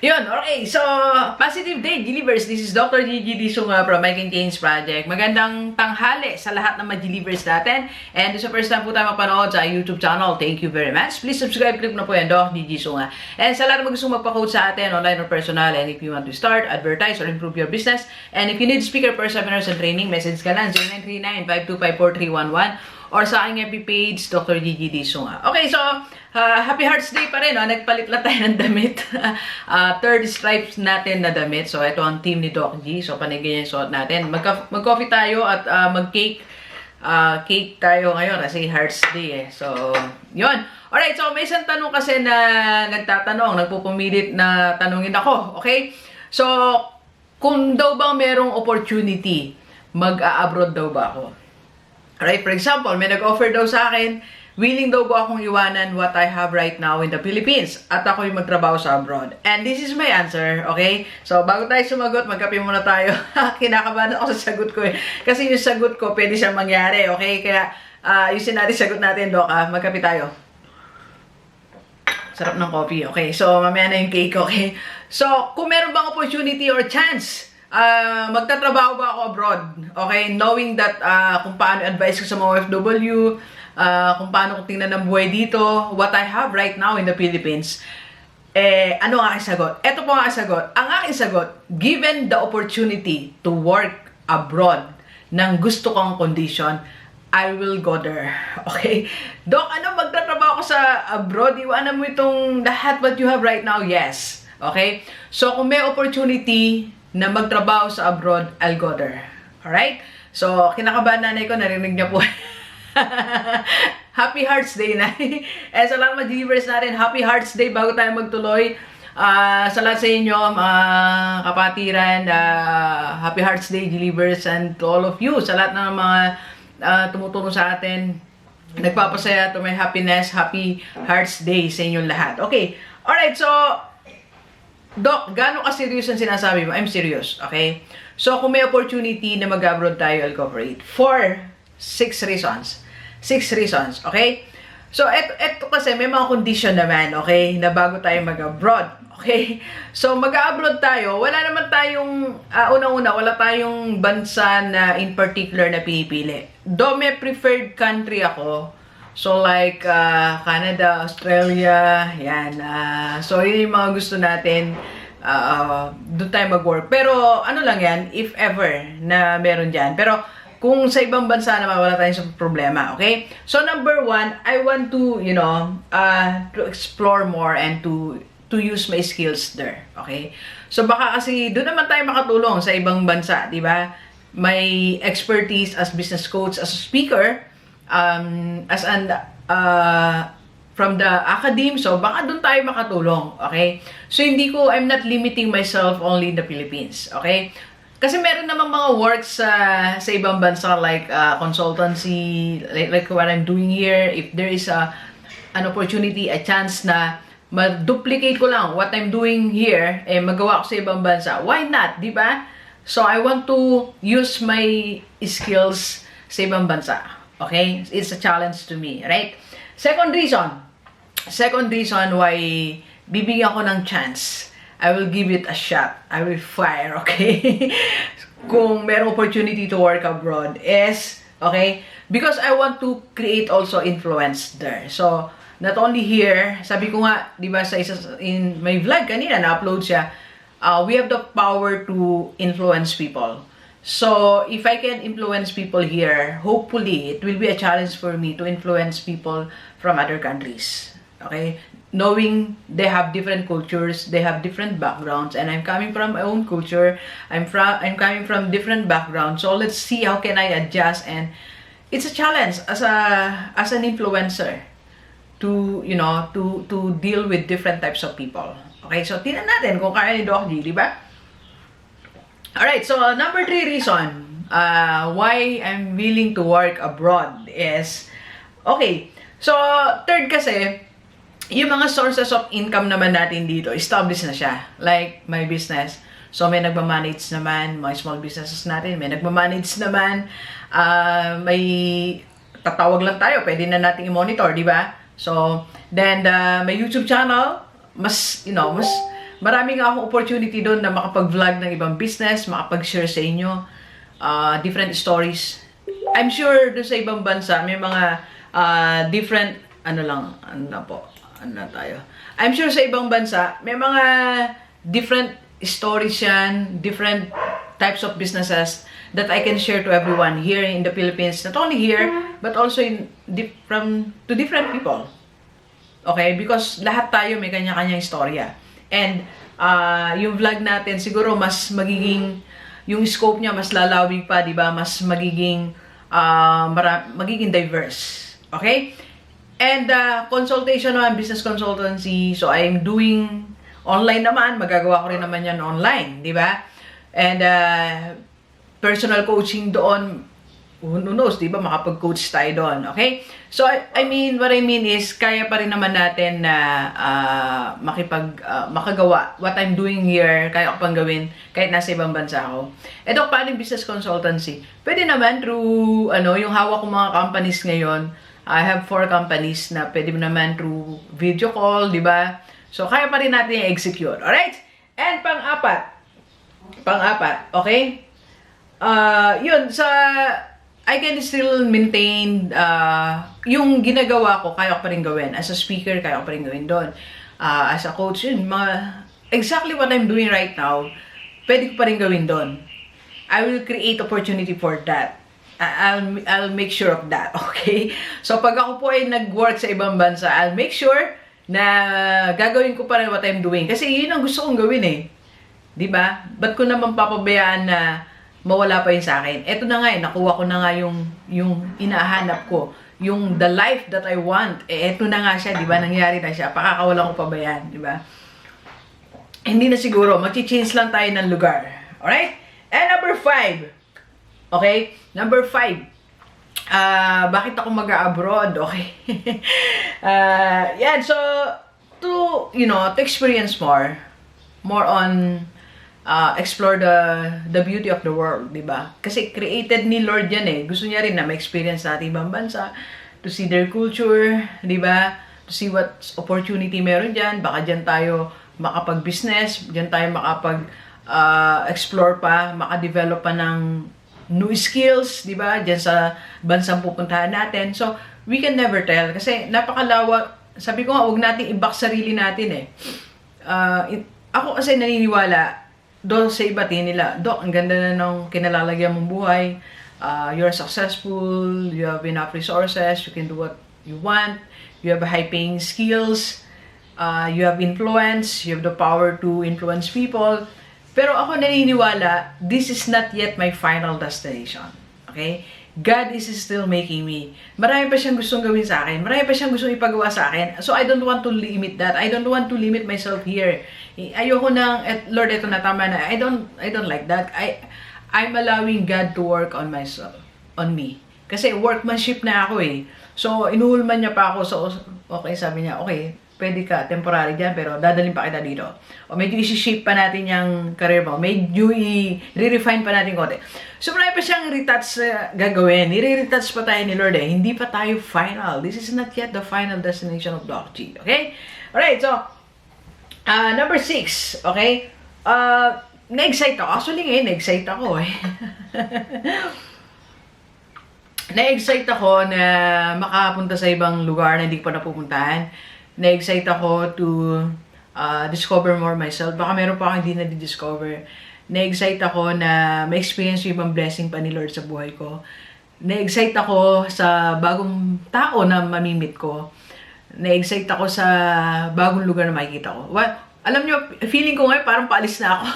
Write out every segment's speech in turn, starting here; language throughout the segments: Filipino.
Yun, okay. So, positive day, Gilivers. This is Dr. Gigi Sunga from Making Change Project. Magandang tanghali sa lahat ng mga Gilivers natin. And sa first time po tayo mapanood sa YouTube channel, thank you very much. Please subscribe, click na po yan, Doc Gigi Sunga. And sa lahat ng gusto magpa-coach sa atin, online or personal, and if you want to start, advertise, or improve your business, and if you need speaker for seminars and training, message ka lang, 0939-525-4311, or sa aking FB page, Dr. Gigi Sunga. Okay, so, Happy Hearts Day pa rin, no? Nagpalit lang tayo ng damit. Third stripes natin na damit. So, ito ang team ni Doc G. So, panigyan yung suot natin. Mag-coffee tayo at mag-cake. Cake tayo ngayon kasi Hearts Day eh. So, yun. Alright, so may isang tanong kasi na nagtatanong, nagpupumilit na tanungin ako. Okay? So, kung daw bang merong opportunity, mag-a-abroad daw ba ako? Alright, for example, may nag-offer daw sa akin, willing daw ba akong iwanan what I have right now in the Philippines at ako'y magtrabaho sa abroad? And this is my answer, okay? So, bago tayo sumagot, magkape muna tayo. Kinakabahan ako sa sagot ko eh. Kasi yung sagot ko, pwede siyang mangyari, okay? Kaya, yusin natin sagot natin, Doc. Magkape tayo. Sarap ng coffee, okay? So, mamaya na yung cake, okay? So, kung meron bang opportunity or chance, magtatrabaho ba ako abroad? Okay? Knowing that kung paano advice ko sa mga OFW, kung paano kong tingnan ng buhay dito, what I have right now in the Philippines, ano ang aking sagot? Ito po ang aking sagot. Ang aking sagot, given the opportunity to work abroad ng gusto kong condition, I will go there. Okay? Doc, magtatrabaho ko sa abroad? Iwanan mo itong lahat what you have right now? Yes. Okay? So, kung may opportunity na magtrabaho sa abroad, I'll go there. Alright? So, kinakabahan nanay ko, narinig niya po. Happy Hearts Day na. Sa lahat mga Givers natin, Happy Hearts Day bago tayo magtuloy. Sa lahat sa inyo, kapatiran, Happy Hearts Day, Givers, and to all of you, sa lahat ng mga tumutulong sa atin, nagpapasaya to may happiness, Happy Hearts Day sa inyong lahat. Okay, alright, so, Doc, gaano ka-serious ang sinasabi mo? I'm serious, okay? So, kung may opportunity na mag-abroad tayo, I'll go for it. For 6 reasons. 6 reasons, okay? So, eto kasi may mga condition naman, okay? Na bago tayo mag-abroad, okay? So, mag-abroad tayo, wala naman tayong, unang-una, wala tayong bansa na in particular na pinipili. Though may preferred country ako, so like Canada, Australia, yan. So, yun yung mga gusto natin, doon tayo mag-work. Pero, ano lang yan, if ever na meron dyan. Pero, kung sa ibang bansa naman, wala tayong problema, okay? So, number 1, I want to, to explore more and to use my skills there, okay? So, baka kasi doon naman tayo makatulong sa ibang bansa, di ba? May expertise as business coach, as a speaker, from the academe, so baka doon tayo makatulong, okay? So, I'm not limiting myself only in the Philippines, okay? Kasi meron namang mga works sa ibang bansa like consultancy, like what I'm doing here. If there is an opportunity, a chance na ma-duplicate ko lang what I'm doing here, magawa ko sa ibang bansa, why not, di ba? So, I want to use my skills sa ibang bansa. Okay? It's a challenge to me, right? Second reason why bibigyan ko ng chance. I will give it a shot. I will fire, okay? Kung merong opportunity to work abroad is, okay? Because I want to create also influence there. So, not only here, sabi ko nga, di ba, in my vlog kanina, na-upload siya, we have the power to influence people. So, if I can influence people here, hopefully, it will be a challenge for me to influence people from other countries. Okay? Knowing they have different cultures, they have different backgrounds, and I'm coming from my own culture. I'm coming from different backgrounds. So let's see how can I adjust, and it's a challenge as an influencer to to deal with different types of people. Okay, so tingnan natin kung kaya ni Doc G, di ba? Alright, so number 3 reason why I'm willing to work abroad is, okay, so third kasi, yung mga sources of income naman natin dito, established na siya. Like, my business. So, may nagmamanage naman, mga small businesses natin, may nagmamanage naman, may tatawag lang tayo, pwede na natin i-monitor, di ba? So, then, may YouTube channel, mas Maraming akong opportunity doon na makapag-vlog ng ibang business, makapag-share sa inyo, different stories. I'm sure doon sa ibang bansa, may mga different, I'm sure sa ibang bansa, may mga different stories yan, different types of businesses that I can share to everyone here in the Philippines. Not only here, but also to different people. Okay? Because lahat tayo may kanya-kanyang istorya. And yung vlog natin, siguro mas magiging, yung scope niya mas lalawig pa, di ba? Mas magiging diverse. Okay? And consultation naman, business consultancy. So, I'm doing online naman. Magagawa ko rin naman yan online. Di ba? And personal coaching doon. Who knows, di ba? Makapag-coach tayo doon. Okay? So, what I mean is, kaya pa rin naman natin na makagawa. What I'm doing here, kaya ko pang gawin kahit nasa ibang bansa ako. Ito, paano business consultancy? Pwede naman through, yung hawak kong mga companies ngayon. I have 4 companies na pwede naman through video call, di ba? So, kaya pa rin natin i-execute. Alright? And pang-apat, okay? Yun, I can still maintain yung ginagawa ko, kaya ko pa rin gawin. As a speaker, kaya ko pa rin gawin doon. As a coach, yun, exactly what I'm doing right now, pwede ko pa rin gawin doon. I will create opportunity for that. I'll make sure of that, okay? So, pag ako po ay nag-work sa ibang bansa, I'll make sure na gagawin ko pa rin what I'm doing. Kasi yun ang gusto kong gawin eh. Diba? Ba't ko naman papabayaan na mawala pa yun sa akin? Eto na nga eh, nakuha ko na nga yung inahanap ko. Yung the life that I want, eto na nga siya, diba? Nangyari na siya. Pakakawalan ko pa ba yan, diba? Hindi na siguro, mag-change lang tayo ng lugar. Alright? And number 5. Okay? Number 5. Bakit ako mag-abroad? Okay. Yan. So, to experience more on explore the beauty of the world, di ba? Kasi created ni Lord yan eh. Gusto niya rin na ma-experience natin ibang bansa, to see their culture, di ba? To see what opportunity meron dyan. Baka dyan tayo makapag-business, dyan tayo makapag-explore pa, makadevelop pa ng new skills, di ba? Diyan sa bansang pupuntahan natin. So, we can never tell. Kasi napakalawak. Sabi ko nga, huwag natin i-back sarili natin eh. Ako kasi naniniwala, sa iba nila, Dok, ang ganda na ng kinalalagyan mong buhay. You're successful, you have enough resources, you can do what you want, you have high-paying skills, you have influence, you have the power to influence people. Pero ako naniniwala, this is not yet my final destination. Okay? God is still making me. Marami pa siyang gustong gawin sa akin. Marami pa siyang gustong ipagawa sa akin. So, I don't want to limit that. I don't want to limit myself here. Ayoko nang, Lord, ito na, tama na. I don't like that. I'm allowing God to work on myself, on me. Kasi workmanship na ako eh. So, inuulman niya pa ako. So, okay, sabi niya, okay, pwede ka, temporary dyan, pero dadalhin pa kita dito. O medyo isi-shape pa natin yung career mo. Medyo i-refine pa natin konti. So, marami pa siyang retouch gagawin. I-retouch pa tayo ni Lord eh. Hindi pa tayo final. This is not yet the final destination of Doc G. Okay? Alright, so, number 6. Okay? Na-excite ako. Actually, ngayon, na-excite ako eh. Na-excite ako na makapunta sa ibang lugar na hindi ko pa napupuntahan. Na-excite ako to discover more myself. Baka meron pa akong hindi na-discover. Na-excite ako na ma-experience yung ibang blessing pa ni Lord sa buhay ko. Na-excite ako sa bagong tao na mamimit ko. Na-excite ako sa bagong lugar na makikita ko. Well, alam nyo, feeling ko ngayon parang paalis na ako.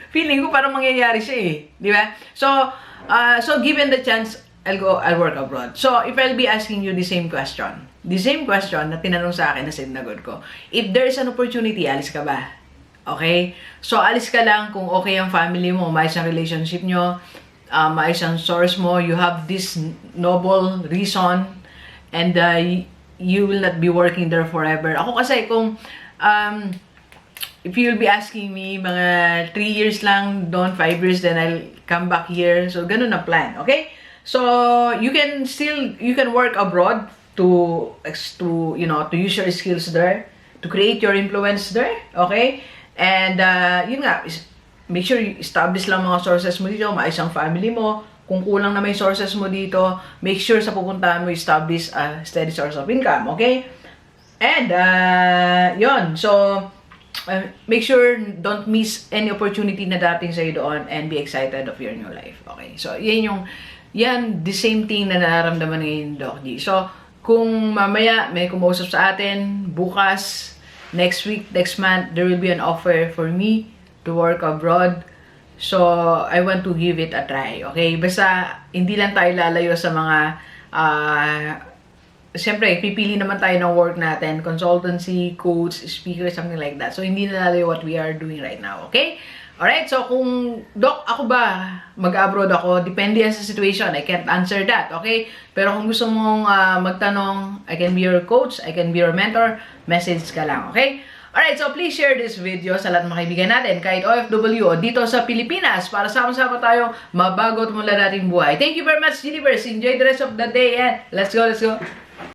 Feeling ko parang mangyayari siya eh. Di ba? So given the chance, I'll work abroad. So, if I'll be asking you the same question na tinanong sa akin na sinagot ko, if there's an opportunity, alis ka ba? Okay? So, alis ka lang kung okay ang family mo, maayos ang relationship nyo, maayos ang source mo, you have this noble reason, and you will not be working there forever. Ako kasi kung, if you'll be asking me, mga 3 years lang, doon 5 years, then I'll come back here. So, ganun ang plan. Okay? So, you can work abroad to use your skills there, to to create your influence there, okay? And yun nga, make sure you establish lang mga sources mo dito, maayos ang family mo. Kung kulang na may sources mo dito, make sure sa pupuntahan mo establish a steady source of income, okay? And yun, so make sure don't miss any opportunity na dating sa'yo doon and be excited of your new life, okay? So yan the same thing na nararamdaman ngayon, Doc G. So kung mamaya may kumausap sa atin, bukas, next week, next month, there will be an offer for me to work abroad. So, I want to give it a try, okay? Basta, hindi lang tayo lalayo sa mga, siyempre, pipili naman tayo ng work natin, consultancy, coach, speaker, something like that. So, hindi na lalayo what we are doing right now, okay? Alright, so kung, Doc, ako ba, mag-abroad ako, depende yan sa situation, I can't answer that, okay? Pero kung gusto mong magtanong, I can be your coach, I can be your mentor, message ka lang, okay? Alright, so please share this video sa lahat ng mga kaibigan natin, kahit OFW o dito sa Pilipinas, para sama-sama tayong mabago at mula nating buhay. Thank you very much, Universe. Enjoy the rest of the day and let's go, let's go!